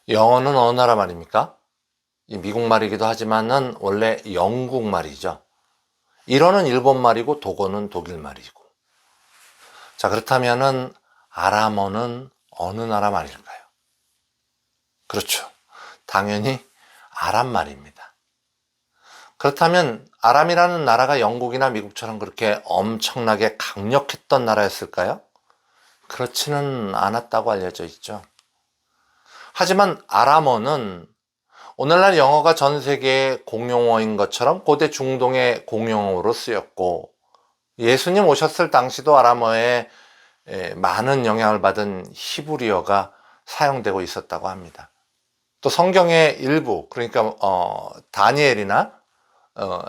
영어는 어느 나라 말입니까? 미국 말이기도 하지만은 원래 영국 말이죠. 일어는 일본 말이고 독어는 독일 말이고. 자, 그렇다면은 아람어는 어느 나라 말일까요? 그렇죠. 당연히 아람 말입니다. 그렇다면 아람이라는 나라가 영국이나 미국처럼 그렇게 엄청나게 강력했던 나라였을까요? 그렇지는 않았다고 알려져 있죠. 하지만 아람어는 오늘날 영어가 전 세계의 공용어인 것처럼 고대 중동의 공용어로 쓰였고, 예수님 오셨을 당시도 아람어에 많은 영향을 받은 히브리어가 사용되고 있었다고 합니다. 또 성경의 일부, 그러니까 다니엘이나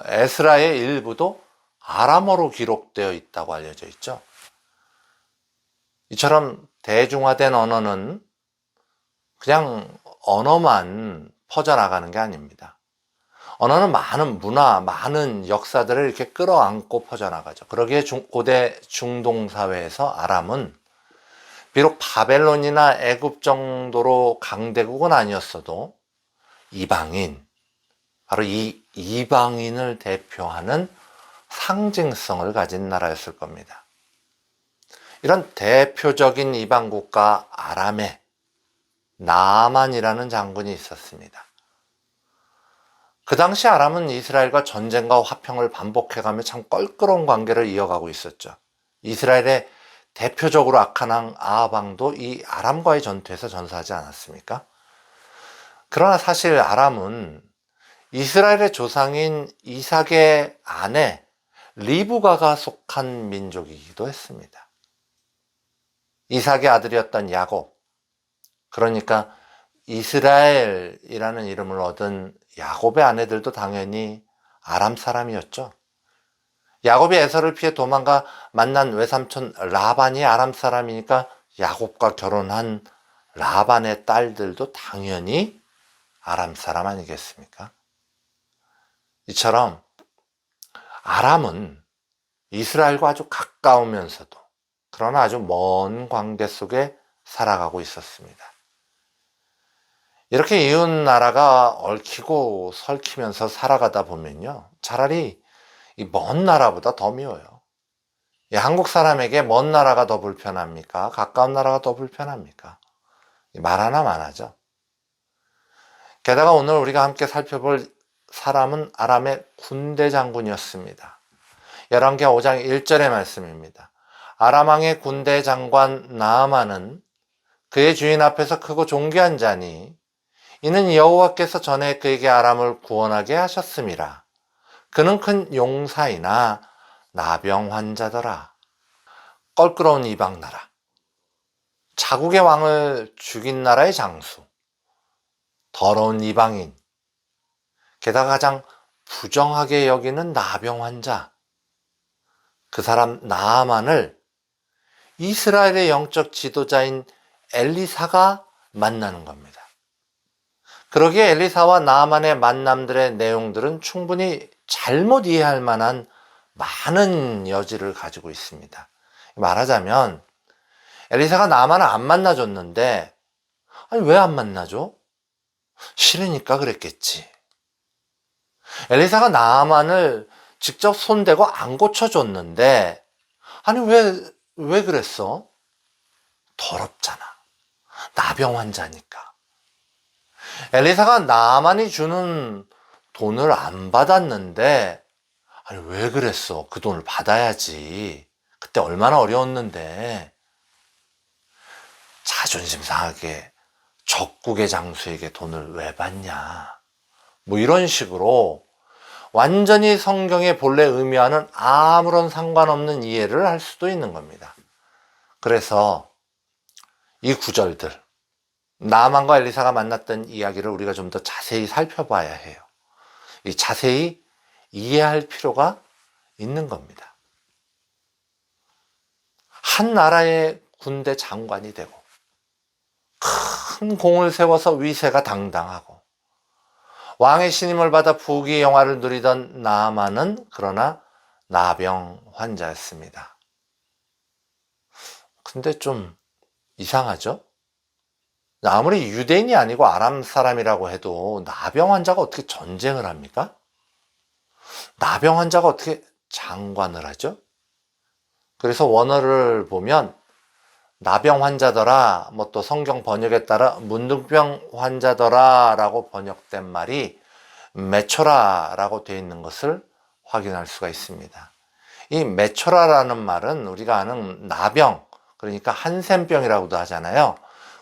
에스라의 일부도 아람어로 기록되어 있다고 알려져 있죠. 이처럼 대중화된 언어는 그냥 언어만 퍼져나가는 게 아닙니다. 언어는 많은 문화, 많은 역사들을 이렇게 끌어안고 퍼져나가죠. 그러기에 고대 중동 사회에서 아람은 비록 바벨론이나 애굽 정도로 강대국은 아니었어도 이방인, 바로 이 이방인을 대표하는 상징성을 가진 나라였을 겁니다. 이런 대표적인 이방 국가 아람에 나아만이라는 장군이 있었습니다. 그 당시 아람은 이스라엘과 전쟁과 화평을 반복해가며 참 껄끄러운 관계를 이어가고 있었죠. 이스라엘의 대표적으로 악한 왕 아합 왕도 이 아람과의 전투에서 전사하지 않았습니까? 그러나 사실 아람은 이스라엘의 조상인 이삭의 아내 리브가가 속한 민족이기도 했습니다. 이삭의 아들이었던 야곱, 그러니까 이스라엘이라는 이름을 얻은 야곱의 아내들도 당연히 아람 사람이었죠. 야곱이 에서를 피해 도망가 만난 외삼촌 라반이 아람 사람이니까 야곱과 결혼한 라반의 딸들도 당연히 아람 사람 아니겠습니까? 이처럼 아람은 이스라엘과 아주 가까우면서도 그러나 아주 먼 관계 속에 살아가고 있었습니다. 이렇게 이웃 나라가 얽히고 설키면서 살아가다 보면요, 차라리 이 먼 나라보다 더 미워요. 한국 사람에게 먼 나라가 더 불편합니까? 가까운 나라가 더 불편합니까? 말 하나만 하죠. 게다가 오늘 우리가 함께 살펴볼 사람은 아람의 군대 장군이었습니다. 열왕기하 5장 1절의 말씀입니다. 아람 왕의 군대 장관 나아만은 그의 주인 앞에서 크고 존귀한 자니 이는 여호와께서 전에 그에게 아람을 구원하게 하셨음이라. 그는 큰 용사이나 나병 환자더라. 껄끄러운 이방 나라, 자국의 왕을 죽인 나라의 장수, 더러운 이방인, 게다가 가장 부정하게 여기는 나병 환자, 그 사람 나아만을 이스라엘의 영적 지도자인 엘리사가 만나는 겁니다. 그러기에 엘리사와 나아만의 만남들의 내용들은 충분히 잘못 이해할 만한 많은 여지를 가지고 있습니다. 말하자면 엘리사가 나아만을 안 만나줬는데, 아니 왜 안 만나줘? 싫으니까 그랬겠지. 엘리사가 나아만을 직접 손대고 안 고쳐줬는데, 아니 왜 그랬어? 더럽잖아. 나병 환자니까. 엘리사가 나아만이 주는 돈을 안 받았는데, 아니 왜 그랬어? 그 돈을 받아야지. 그때 얼마나 어려웠는데. 자존심 상하게 적국의 장수에게 돈을 왜 받냐. 뭐 이런 식으로 완전히 성경의 본래 의미와는 아무런 상관없는 이해를 할 수도 있는 겁니다. 그래서 이 구절들, 나아만과 엘리사가 만났던 이야기를 우리가 좀 더 자세히 살펴봐야 해요. 이 자세히 이해할 필요가 있는 겁니다. 한 나라의 군대 장관이 되고 큰 공을 세워서 위세가 당당하고 왕의 신임을 받아 부귀 영화를 누리던 나아만은 그러나 나병 환자였습니다. 근데 좀 이상하죠? 아무리 유대인이 아니고 아람 사람이라고 해도 나병 환자가 어떻게 전쟁을 합니까? 나병 환자가 어떻게 장관을 하죠? 그래서 원어를 보면 나병 환자더라, 뭐 또 성경 번역에 따라 문둥병 환자더라 라고 번역된 말이 메초라라고 되어 있는 것을 확인할 수가 있습니다. 이 메초라라는 말은 우리가 아는 나병, 그러니까 한센병이라고도 하잖아요.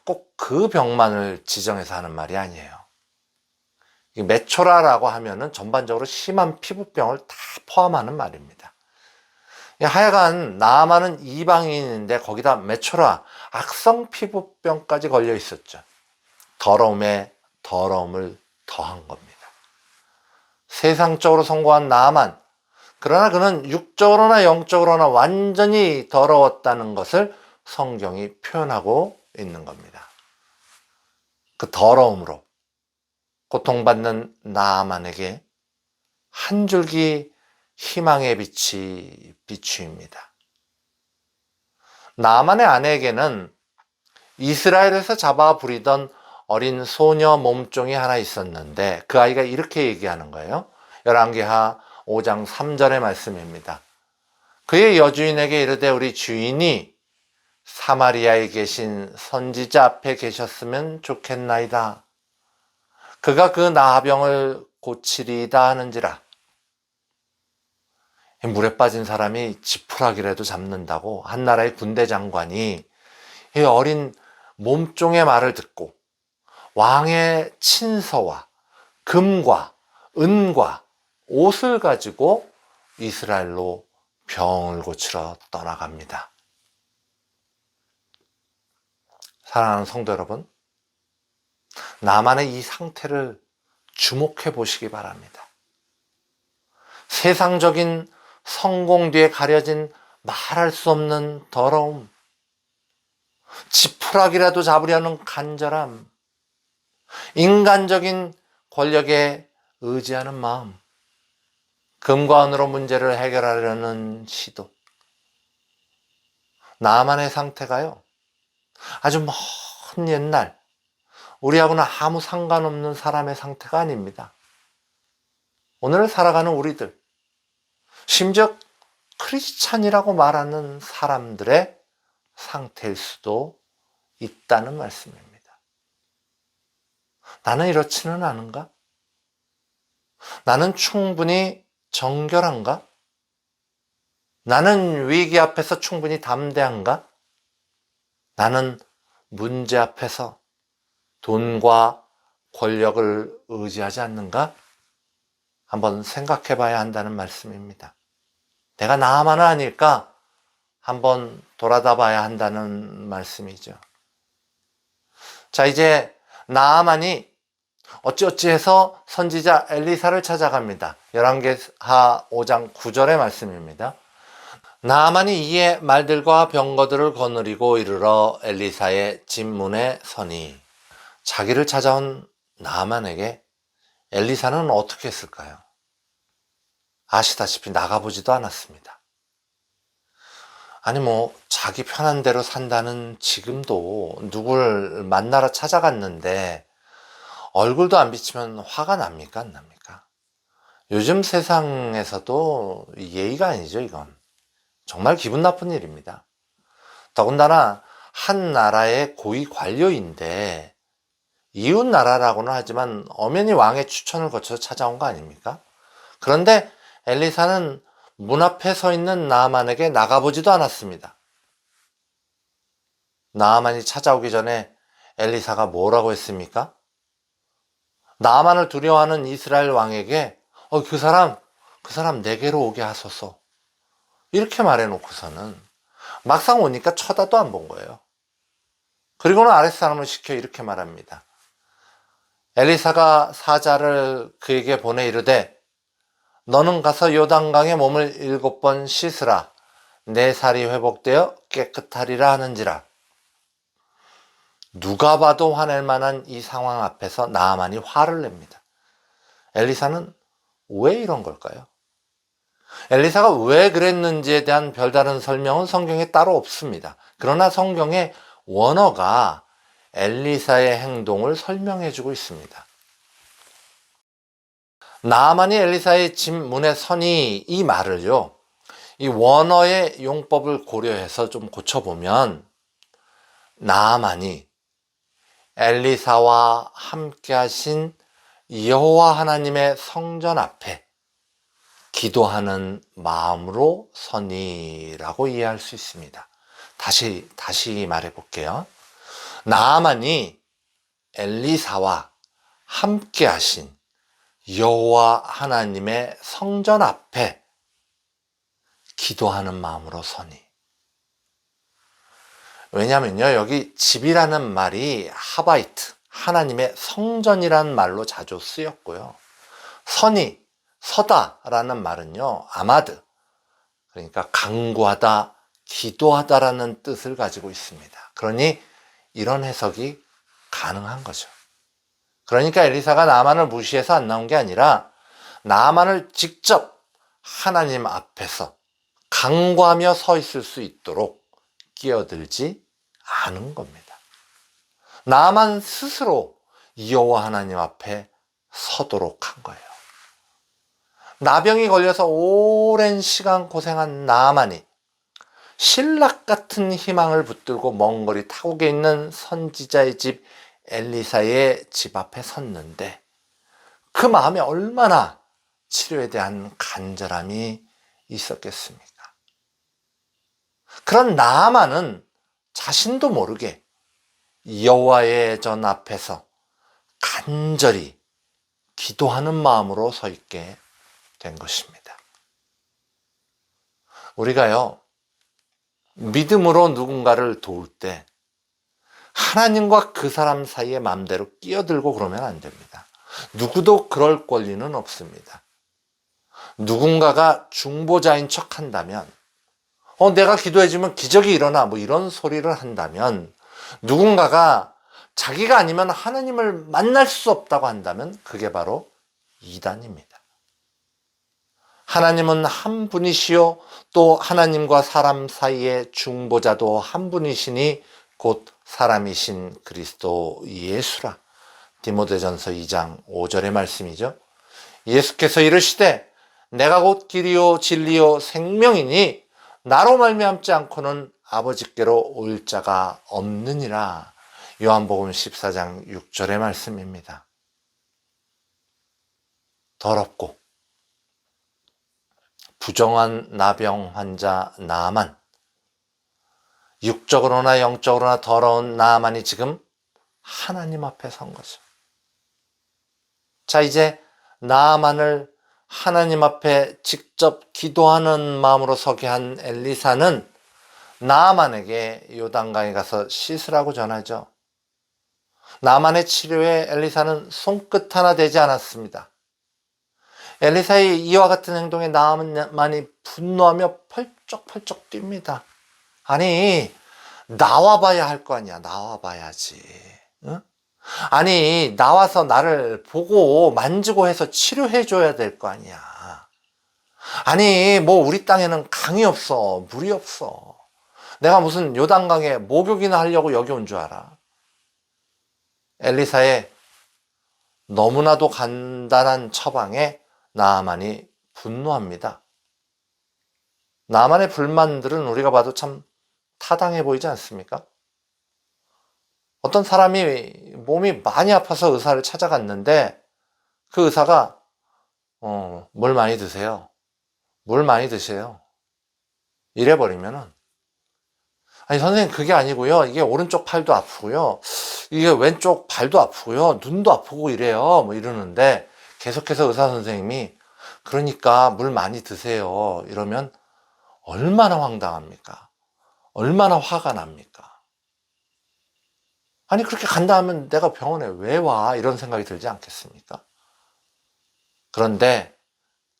꼭 그 병만을 지정해서 하는 말이 아니에요. 이 메초라라고 하면은 전반적으로 심한 피부병을 다 포함하는 말입니다. 하여간 나아만은 이방인인데 거기다 메초라, 악성 피부병까지 걸려 있었죠. 더러움에 더러움을 더한 겁니다. 세상적으로 성공한 나아만, 그러나 그는 육적으로나 영적으로나 완전히 더러웠다는 것을 성경이 표현하고 있는 겁니다. 그 더러움으로 고통받는 나아만에게 한 줄기 희망의 빛이 비추입니다. 나아만의 아내에게는 이스라엘에서 잡아 부리던 어린 소녀 몸종이 하나 있었는데 그 아이가 이렇게 얘기하는 거예요. 열왕기하 5장 3절의 말씀입니다. 그의 여주인에게 이르되 우리 주인이 사마리아에 계신 선지자 앞에 계셨으면 좋겠나이다. 그가 그 나병을 고치리이다 하는지라. 물에 빠진 사람이 지푸라기라도 잡는다고 한 나라의 군대 장관이 이 어린 몸종의 말을 듣고 왕의 친서와 금과 은과 옷을 가지고 이스라엘로 병을 고치러 떠나갑니다. 사랑하는 성도 여러분, 나만의 이 상태를 주목해 보시기 바랍니다. 세상적인 성공 뒤에 가려진 말할 수 없는 더러움, 지푸라기라도 잡으려는 간절함, 인간적인 권력에 의지하는 마음, 금과 은으로 문제를 해결하려는 시도. 나만의 상태가요, 아주 먼 옛날 우리하고는 아무 상관없는 사람의 상태가 아닙니다. 오늘 살아가는 우리들, 심지어 크리스찬이라고 말하는 사람들의 상태일 수도 있다는 말씀입니다. 나는 이렇지는 않은가? 나는 충분히 정결한가? 나는 위기 앞에서 충분히 담대한가? 나는 문제 앞에서 돈과 권력을 의지하지 않는가? 한번 생각해 봐야 한다는 말씀입니다. 내가 나만은 아닐까? 한번 돌아다 봐야 한다는 말씀이죠. 자, 이제 나아만이 어찌어찌해서 선지자 엘리사를 찾아갑니다. 열왕기하 5장 9절의 말씀입니다. 나아만이 이에 말들과 병거들을 거느리고 이르러 엘리사의 집문에 서니, 자기를 찾아온 나아만에게 엘리사는 어떻게 했을까요? 아시다시피 나가보지도 않았습니다. 아니 자기 편한 대로 산다는 지금도 누굴 만나러 찾아갔는데 얼굴도 안 비치면 화가 납니까? 안 납니까? 요즘 세상에서도 예의가 아니죠, 이건. 정말 기분 나쁜 일입니다. 더군다나 한 나라의 고위 관료인데 이웃 나라라고는 하지만 엄연히 왕의 추천을 거쳐서 찾아온 거 아닙니까? 그런데 엘리사는 문 앞에 서 있는 나아만에게 나가보지도 않았습니다. 나아만이 찾아오기 전에 엘리사가 뭐라고 했습니까? 나아만을 두려워하는 이스라엘 왕에게 그 사람 내게로 오게 하소서, 이렇게 말해놓고서는 막상 오니까 쳐다도 안 본 거예요. 그리고는 아랫사람을 시켜 이렇게 말합니다. 엘리사가 사자를 그에게 보내 이르되 너는 가서 요단강에 몸을 7번 씻으라. 내 살이 회복되어 깨끗하리라 하는지라. 누가 봐도 화낼 만한 이 상황 앞에서 나아만이 화를 냅니다. 엘리사는 왜 이런 걸까요? 엘리사가 왜 그랬는지에 대한 별다른 설명은 성경에 따로 없습니다. 그러나 성경의 원어가 엘리사의 행동을 설명해 주고 있습니다. 나아만이 엘리사의 집 문에 서니 이 말을요, 이 원어의 용법을 고려해서 좀 고쳐보면 나아만이 엘리사와 함께 하신 여호와 하나님의 성전 앞에 기도하는 마음으로 서니라고 이해할 수 있습니다. 다시 말해 볼게요. 나아만이 엘리사와 함께 하신 여호와 하나님의 성전 앞에 기도하는 마음으로 서니. 왜냐면요, 여기 집이라는 말이 하바이트, 하나님의 성전이라는 말로 자주 쓰였고요. 서니, 서다라는 말은요, 아마드, 그러니까 간구하다, 기도하다라는 뜻을 가지고 있습니다. 그러니 이런 해석이 가능한 거죠. 그러니까 엘리사가 나아만을 무시해서 안 나온 게 아니라 나아만을 직접 하나님 앞에서 간구하며 서 있을 수 있도록 끼어들지 않은 겁니다. 나아만 스스로 여호와 하나님 앞에 서도록 한 거예요. 나병이 걸려서 오랜 시간 고생한 나아만이 신락 같은 희망을 붙들고 먼 거리 타국에 있는 선지자의 집 엘리사의 집 앞에 섰는데 그 마음에 얼마나 치료에 대한 간절함이 있었겠습니까? 그런 나아만은 자신도 모르게 여호와의 전 앞에서 간절히 기도하는 마음으로 서 있게 된 것입니다. 우리가요, 믿음으로 누군가를 도울 때 하나님과 그 사람 사이에 마음대로 끼어들고 그러면 안 됩니다. 누구도 그럴 권리는 없습니다. 누군가가 중보자인 척 한다면, 내가 기도해주면 기적이 일어나, 뭐 이런 소리를 한다면, 누군가가 자기가 아니면 하나님을 만날 수 없다고 한다면 그게 바로 이단입니다. 하나님은 한 분이시요, 또 하나님과 사람 사이의 중보자도 한 분이시니 곧 사람이신 그리스도 예수라. 디모데전서 2장 5절의 말씀이죠. 예수께서 이르시되 내가 곧 길이요 진리요 생명이니 나로 말미암지 않고는 아버지께로 올 자가 없느니라. 요한복음 14장 6절의 말씀입니다. 더럽고 부정한 나병 환자 나아만, 육적으로나 영적으로나 더러운 나아만이 지금 하나님 앞에 선 거죠. 자, 이제 나아만을 하나님 앞에 직접 기도하는 마음으로 서게 한 엘리사는 나아만에게 요단강에 가서 씻으라고 전하죠. 나아만의 치료에 엘리사는 손끝 하나 대지 않았습니다. 엘리사의 이와 같은 행동에 나아만이 분노하며 펄쩍펄쩍 뜁니다. 아니, 나와봐야 할 거 아니야. 나와봐야지. 응? 아니, 나와서 나를 보고 만지고 해서 치료해줘야 될 거 아니야. 아니, 뭐 우리 땅에는 강이 없어. 물이 없어. 내가 무슨 요단강에 목욕이나 하려고 여기 온 줄 알아. 엘리사의 너무나도 간단한 처방에 나아만이 분노합니다. 나아만의 불만들은 우리가 봐도 참 타당해 보이지 않습니까? 어떤 사람이 몸이 많이 아파서 의사를 찾아갔는데 그 의사가 물 많이 드세요. 물 많이 드세요. 이래버리면은, 아니 선생님 그게 아니고요. 이게 오른쪽 팔도 아프고요. 이게 왼쪽 발도 아프고요. 눈도 아프고 이래요. 뭐 이러는데 계속해서 의사 선생님이 그러니까 물 많이 드세요. 이러면 얼마나 황당합니까? 얼마나 화가 납니까? 아니 그렇게 간다 하면 내가 병원에 왜 와? 이런 생각이 들지 않겠습니까? 그런데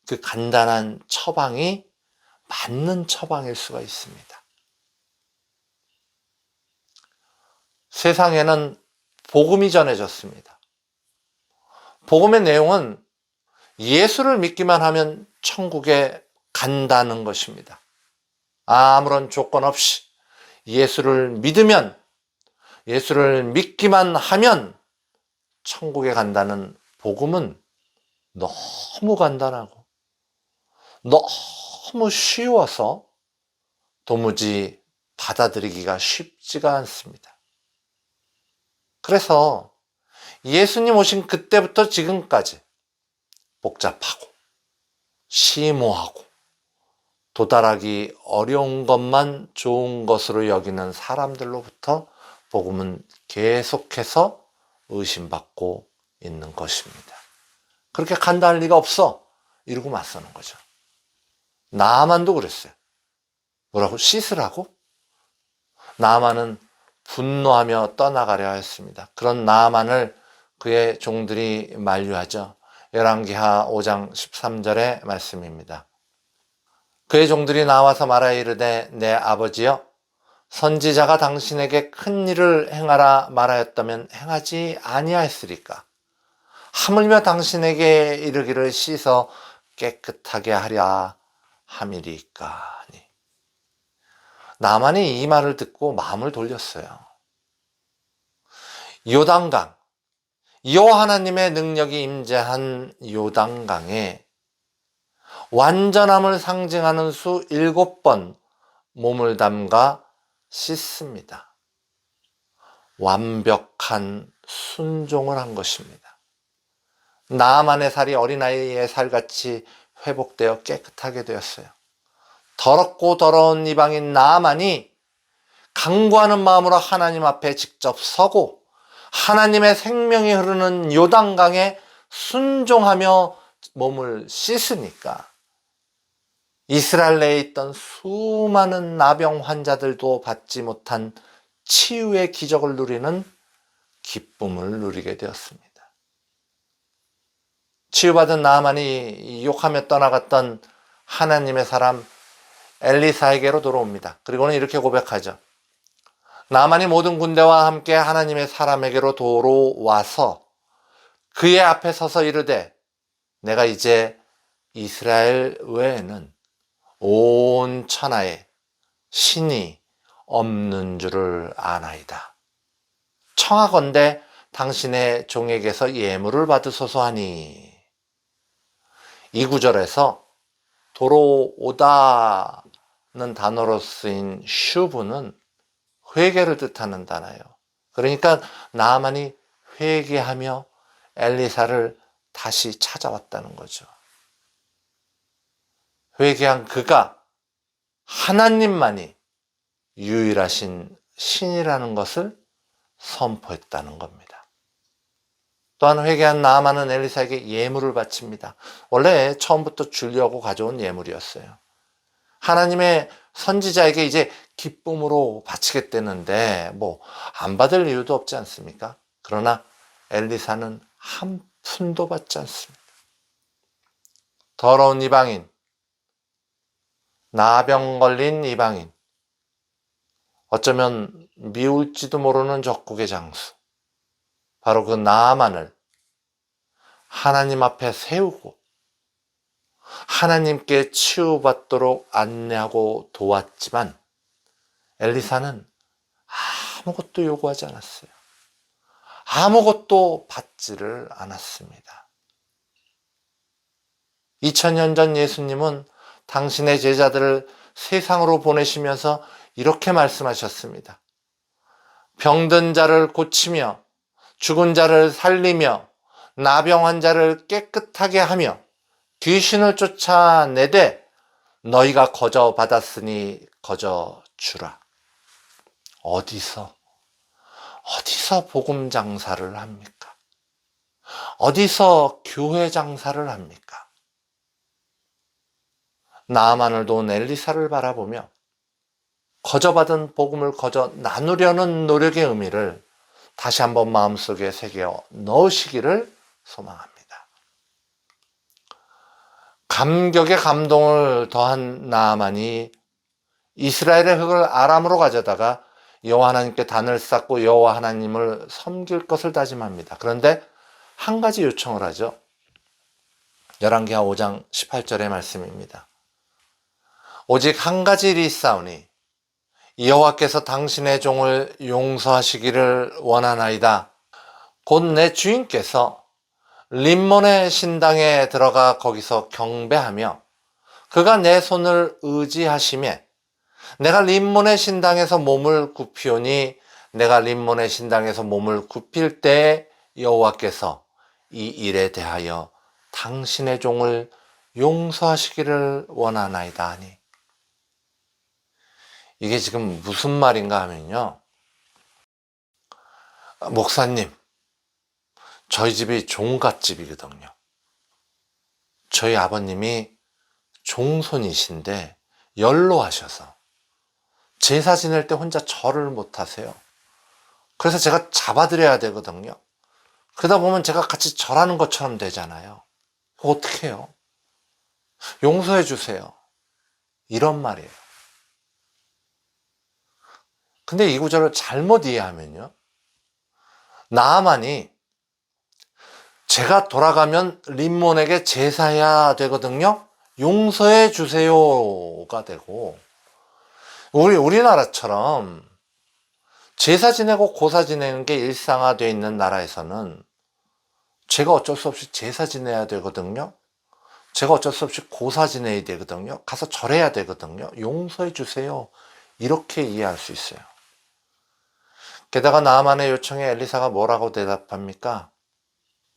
그 간단한 처방이 맞는 처방일 수가 있습니다. 세상에는 복음이 전해졌습니다. 복음의 내용은 예수를 믿기만 하면 천국에 간다는 것입니다. 아무런 조건 없이 예수를 믿으면 예수를 믿기만 하면 천국에 간다는 복음은 너무 간단하고 너무 쉬워서 도무지 받아들이기가 쉽지가 않습니다. 그래서 예수님 오신 그때부터 지금까지 복잡하고 심오하고 도달하기 어려운 것만 좋은 것으로 여기는 사람들로부터 복음은 계속해서 의심받고 있는 것입니다. 그렇게 간다할 리가 없어 이러고 맞서는 거죠. 나아만도 그랬어요. 뭐라고? 씻으라고? 나아만은 분노하며 떠나가려 했습니다. 그런 나아만을 그의 종들이 만류하죠. 열왕기하 5장 13절의 말씀입니다. 그의 종들이 나와서 말하여 이르되 내 아버지여 선지자가 당신에게 큰 일을 행하라 말하였다면 행하지 아니하였으리까? 하물며 당신에게 이르기를 씻어 깨끗하게 하랴 함이리까? 나만이 이 말을 듣고 마음을 돌렸어요. 요단강, 여호와 하나님의 능력이 임재한 요단강에 완전함을 상징하는 수 7번 몸을 담가 씻습니다. 완벽한 순종을 한 것입니다. 나아만의 살이 어린아이의 살같이 회복되어 깨끗하게 되었어요. 더럽고 더러운 이방인 나아만이 간구하는 마음으로 하나님 앞에 직접 서고 하나님의 생명이 흐르는 요단강에 순종하며 몸을 씻으니까 이스라엘 내에 있던 수많은 나병 환자들도 받지 못한 치유의 기적을 누리는 기쁨을 누리게 되었습니다. 치유받은 나아만이 욕하며 떠나갔던 하나님의 사람 엘리사에게로 돌아옵니다. 그리고는 이렇게 고백하죠. 나아만이 모든 군대와 함께 하나님의 사람에게로 돌아와서 그의 앞에 서서 이르되 내가 이제 이스라엘 외에는 온 천하에 신이 없는 줄을 아나이다. 청하건대 당신의 종에게서 예물을 받으소서 하니. 이 구절에서 돌아오다는 단어로 쓰인 슈브는 회개를 뜻하는 단어예요. 그러니까 나아만이 회개하며 엘리사를 다시 찾아왔다는 거죠. 회개한 그가 하나님만이 유일하신 신이라는 것을 선포했다는 겁니다. 또한 회개한 나아만은 엘리사에게 예물을 바칩니다. 원래 처음부터 주려고 가져온 예물이었어요. 하나님의 선지자에게 이제 기쁨으로 바치겠다는데 안 받을 이유도 없지 않습니까? 그러나 엘리사는 한 푼도 받지 않습니다. 더러운 이방인, 나병 걸린 이방인, 어쩌면 미울지도 모르는 적국의 장수, 바로 그 나아만을 하나님 앞에 세우고 하나님께 치유받도록 안내하고 도왔지만 엘리사는 아무것도 요구하지 않았어요. 아무것도 받지를 않았습니다. 2000년 전 예수님은 당신의 제자들을 세상으로 보내시면서 이렇게 말씀하셨습니다. 병든 자를 고치며 죽은 자를 살리며 나병 환자를 깨끗하게 하며 귀신을 쫓아내되 너희가 거저 받았으니 거저 주라. 어디서 복음 장사를 합니까? 어디서 교회 장사를 합니까? 나아만을 도운 엘리사를 바라보며 거저 받은 복음을 거저 나누려는 노력의 의미를 다시 한번 마음속에 새겨 넣으시기를 소망합니다. 감격에 감동을 더한 나아만이 이스라엘의 흙을 아람으로 가져다가 여호와 하나님께 단을 쌓고 여호와 하나님을 섬길 것을 다짐합니다. 그런데 한 가지 요청을 하죠. 열왕기하 5장 18절의 말씀입니다. 오직 한 가지 일이 있사오니 여호와께서 당신의 종을 용서하시기를 원하나이다. 곧 내 주인께서 림몬의 신당에 들어가 거기서 경배하며 그가 내 손을 의지하시매 내가 림몬의 신당에서 몸을 굽히오니 내가 림몬의 신당에서 몸을 굽힐 때 여호와께서 이 일에 대하여 당신의 종을 용서하시기를 원하나이다 하니, 이게 지금 무슨 말인가 하면요, 목사님, 저희 집이 종갓집이거든요. 저희 아버님이 종손이신데 연로하셔서 제사 지낼 때 혼자 절을 못 하세요. 그래서 제가 잡아드려야 되거든요. 그러다 보면 제가 같이 절하는 것처럼 되잖아요. 어떻게 해요? 용서해 주세요. 이런 말이에요. 근데 이 구절을 잘못 이해하면요, 나아만이 제가 돌아가면 림몬에게 제사해야 되거든요, 용서해 주세요가 되고, 우리나라처럼 제사 지내고 고사 지내는 게 일상화되어 있는 나라에서는 제가 어쩔 수 없이 제사 지내야 되거든요, 제가 어쩔 수 없이 고사 지내야 되거든요, 가서 절해야 되거든요, 용서해 주세요, 이렇게 이해할 수 있어요. 게다가 나아만의 요청에 엘리사가 뭐라고 대답합니까?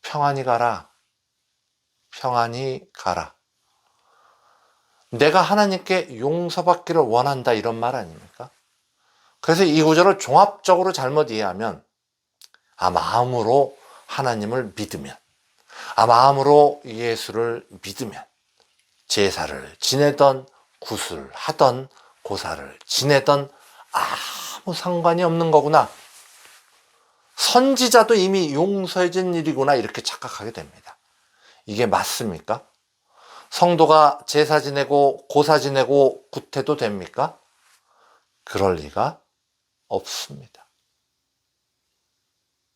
평안히 가라. 평안히 가라. 내가 하나님께 용서받기를 원한다, 이런 말 아닙니까? 그래서 이 구절을 종합적으로 잘못 이해하면, 마음으로 하나님을 믿으면, 마음으로 예수를 믿으면 제사를 지내던 구슬 하던 고사를 지내던 아무 상관이 없는 거구나, 선지자도 이미 용서해진 일이구나, 이렇게 착각하게 됩니다. 이게 맞습니까? 성도가 제사 지내고 고사 지내고 구태도 됩니까? 그럴 리가 없습니다.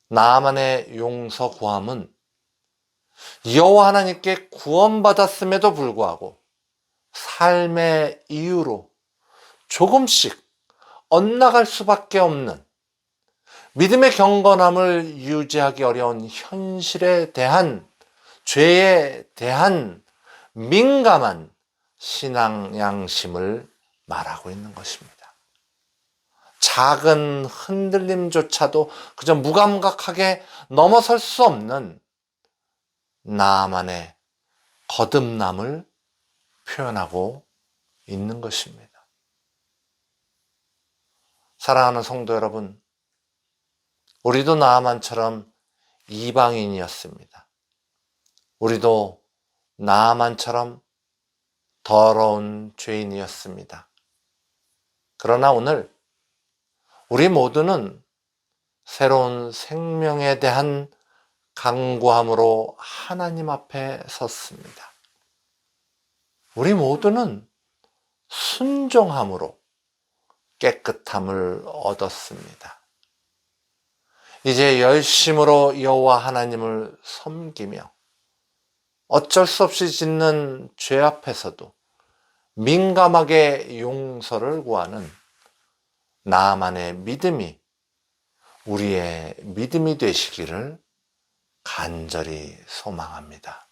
나아만의 용서 구함은 여호와 하나님께 구원받았음에도 불구하고 삶의 이유로 조금씩 엇나갈 수밖에 없는, 믿음의 경건함을 유지하기 어려운 현실에 대한, 죄에 대한 민감한 신앙 양심을 말하고 있는 것입니다. 작은 흔들림조차도 그저 무감각하게 넘어설 수 없는 나만의 거듭남을 표현하고 있는 것입니다. 사랑하는 성도 여러분, 우리도 나아만처럼 이방인이었습니다. 우리도 나아만처럼 더러운 죄인이었습니다. 그러나 오늘 우리 모두는 새로운 생명에 대한 간구함으로 하나님 앞에 섰습니다. 우리 모두는 순종함으로 깨끗함을 얻었습니다. 이제 열심으로 여호와 하나님을 섬기며 어쩔 수 없이 짓는 죄 앞에서도 민감하게 용서를 구하는 나만의 믿음이 우리의 믿음이 되시기를 간절히 소망합니다.